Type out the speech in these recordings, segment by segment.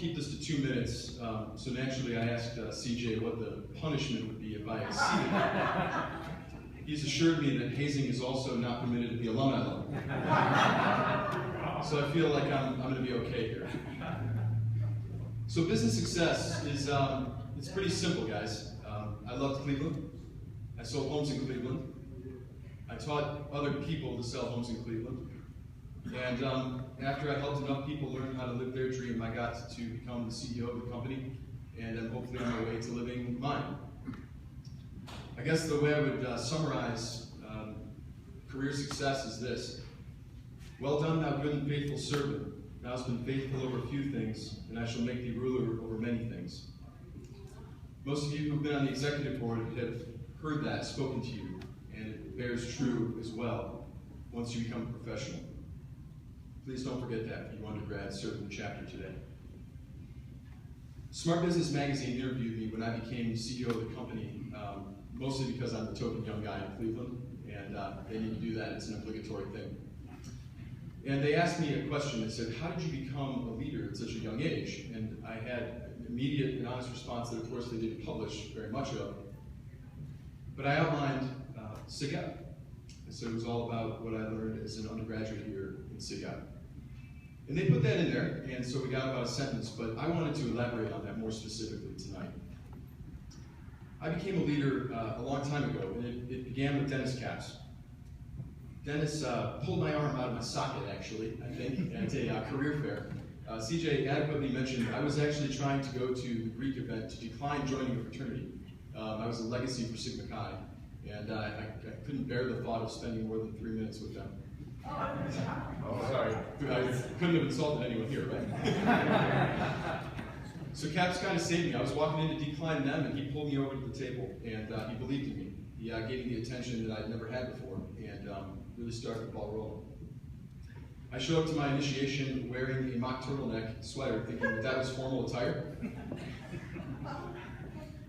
keep this to 2 minutes, so naturally I asked CJ what the punishment would be if I exceeded that. He's assured me that hazing is also not permitted at the alumni level. So I feel like I'm going to be okay here. So business success is it's pretty simple, guys. I loved Cleveland. I sold homes in Cleveland. I taught other people to sell homes in Cleveland. And after I helped enough people learn how to live their dream, I got to become the CEO of the company, and I'm hopefully on my way to living mine. I guess the way I would summarize career success is this. Well done, thou good and faithful servant. Thou hast been faithful over a few things, and I shall make thee ruler over many things. Most of you who have been on the executive board have heard that spoken to you, and it bears true as well once you become a professional. Please don't forget that for you undergrads serving the chapter today. Smart Business Magazine interviewed me when I became CEO of the company, mostly because I'm the token young guy in Cleveland, and they need to do that. It's an obligatory thing. And they asked me a question. They said, how did you become a leader at such a young age? And I had an immediate and honest response that, of course, they didn't publish very much of. But I outlined SIGEP. And so it was all about what I learned as an undergraduate here in SIGEP. And they put that in there, and so we got about a sentence, but I wanted to elaborate on that more specifically tonight. I became a leader a long time ago, and it began with Dennis Capps. Dennis pulled my arm out of my socket, actually, I think, at a career fair. CJ adequately mentioned I was actually trying to go to the Greek event to decline joining a fraternity. I was a legacy for Sigma Chi, and I couldn't bear the thought of spending more than 3 minutes with them. Oh, sorry. I couldn't have insulted anyone here, right? So Capps kind of saved me. I was walking in to decline them, and he pulled me over to the table, and he believed in me. He gave me the attention that I'd never had before, and really started the ball rolling. I showed up to my initiation wearing a mock turtleneck sweater, thinking that was formal attire.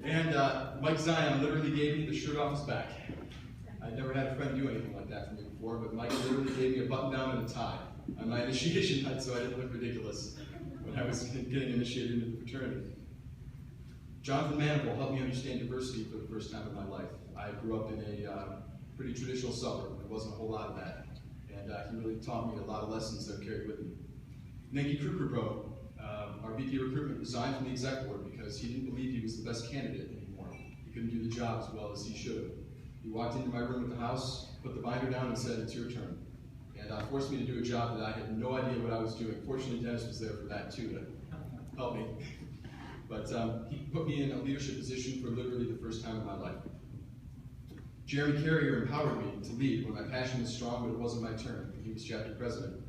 And Mike Zion literally gave me the shirt off his back. I'd never had a friend do anything like that for me before, but Mike literally gave me a button down and a tie on my initiation night so I didn't look ridiculous when I was getting initiated into the fraternity. Jonathan Maniple helped me understand diversity for the first time in my life. I grew up in a pretty traditional suburb. There wasn't a whole lot of that. And he really taught me a lot of lessons that I've carried with me. Nengi Krukerbro, our VP recruitment, resigned from the exec board because he didn't believe he was the best candidate anymore. He couldn't do the job as well as he should have. He walked into my room at the house, put the binder down, and said, "It's your turn." And forced me to do a job that I had no idea what I was doing. Fortunately, Dennis was there for that too, to help me. But he put me in a leadership position for literally the first time in my life. Jeremy Carrier empowered me to lead when my passion was strong, but it wasn't my turn. He was chapter president.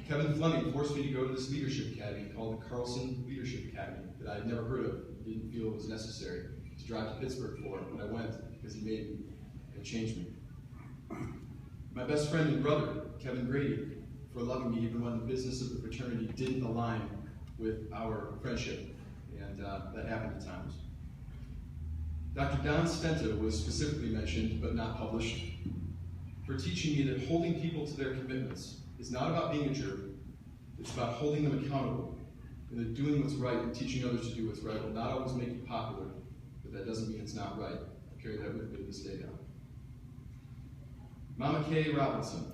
Kevin Fleming forced me to go to this leadership academy called the Carlson Leadership Academy that I had never heard of, didn't feel it was necessary to drive to Pittsburgh for, but I went because he made me and changed me. My best friend and brother, Kevin Grady, for loving me even when the business of the fraternity didn't align with our friendship, and that happened at times. Dr. Don Stenta was specifically mentioned, but not published, for teaching me that holding people to their commitments is not about being a jerk, it's about holding them accountable, and that doing what's right and teaching others to do what's right will not always make you popular, but that doesn't mean it's not right. I carry that with me to this day now. Mama Kay Robinson,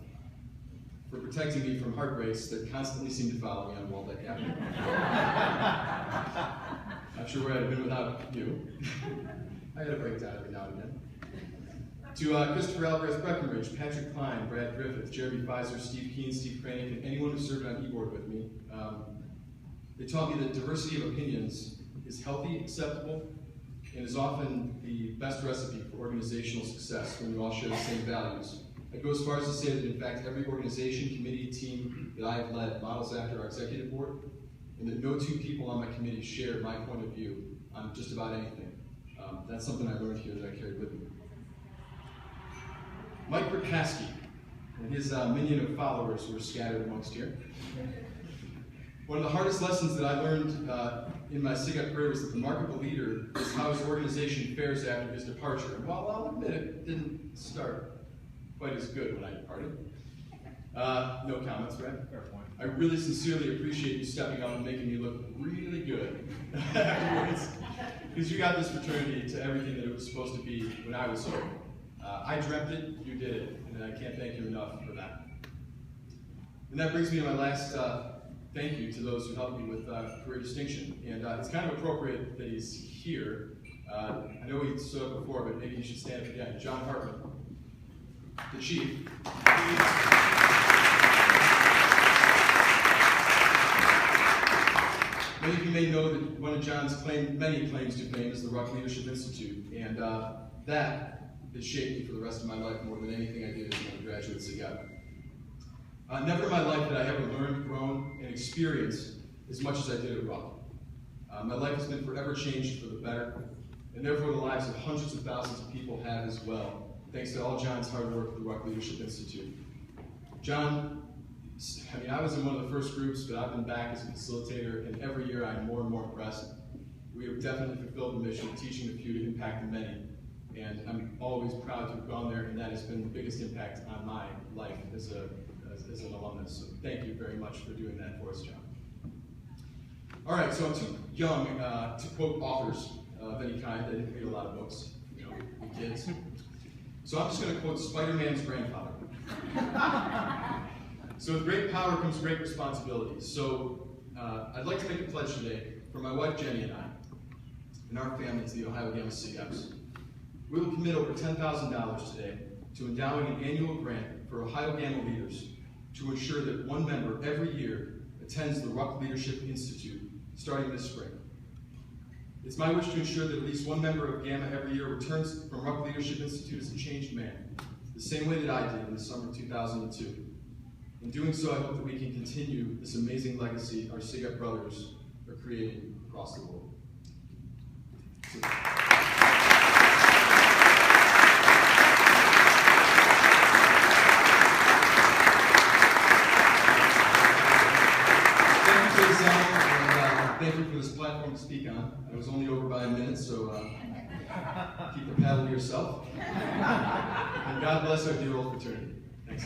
for protecting me from heartbreaks that constantly seem to follow me on Waldeck Avenue. Not sure where I'd have been without you. I had a breakdown every now and again. To Christopher Alvarez Breckenridge, Patrick Klein, Brad Griffith, Jeremy Pfizer, Steve Keen, Steve Cranick, and anyone who served on e-board with me, they taught me that diversity of opinions is healthy, acceptable, and is often the best recipe for organizational success when you all share the same values. I'd go as far as to say that, in fact, every organization, committee, team that I have led models after our executive board, and that no two people on my committee share my point of view on just about anything. That's something I learned here that I carried with me. Mike Rikaski and his minion of followers who are scattered amongst here. One of the hardest lessons that I learned in my SIGEP career was that the mark of a leader is how his organization fares after his departure. And while I'll admit it didn't start quite as good when I departed. No comments, right? Fair point. I really sincerely appreciate you stepping up and making me look afterwards, because you got this fraternity to everything that it was supposed to be when I was here. I dreamt it, you did it, and I can't thank you enough for that. And that brings me to my last thank you to those who helped me with career distinction. And it's kind of appropriate that he's here. I know he stood up before, but maybe he should stand up again. John Hartman, the chief. Many of you may know that one of John's many claims to fame is the Ruck Leadership Institute, and that has shaped me for the rest of my life more than anything I did as an undergraduate at SIGEP. Never in my life did I ever learn, grown, and experience as much as I did at Ruck. My life has been forever changed for the better, and therefore the lives of hundreds of thousands of people have as well, thanks to all John's hard work at the Ruck Leadership Institute. John, I was in one of the first groups, but I've been back as a facilitator, and every year I'm more and more impressed. We have definitely fulfilled the mission of teaching the few to impact the many, and I'm always proud to have gone there, and that has been the biggest impact on my life as an alumnus. So thank you very much for doing that for us, John. All right, so I'm too young to quote authors of any kind. I didn't read a lot of books, we kids. So I'm just going to quote Spider-Man's grandfather. So with great power comes great responsibility. So I'd like to make a pledge today for my wife Jenny and I, and our families, the Ohio Gamma SIGEPs. We will commit over $10,000 today to endowing an annual grant for Ohio Gamma leaders to ensure that one member every year attends the Ruck Leadership Institute starting this spring. It's my wish to ensure that at least one member of Gamma every year returns from Ruck Leadership Institute as a changed man, the same way that I did in the summer of 2002. In doing so, I hope that we can continue this amazing legacy our SIGEP brothers are creating across the world. So, thank you for this platform to speak on. I was only over by a minute, so keep the paddle to yourself. And God bless our dear old fraternity. Thanks.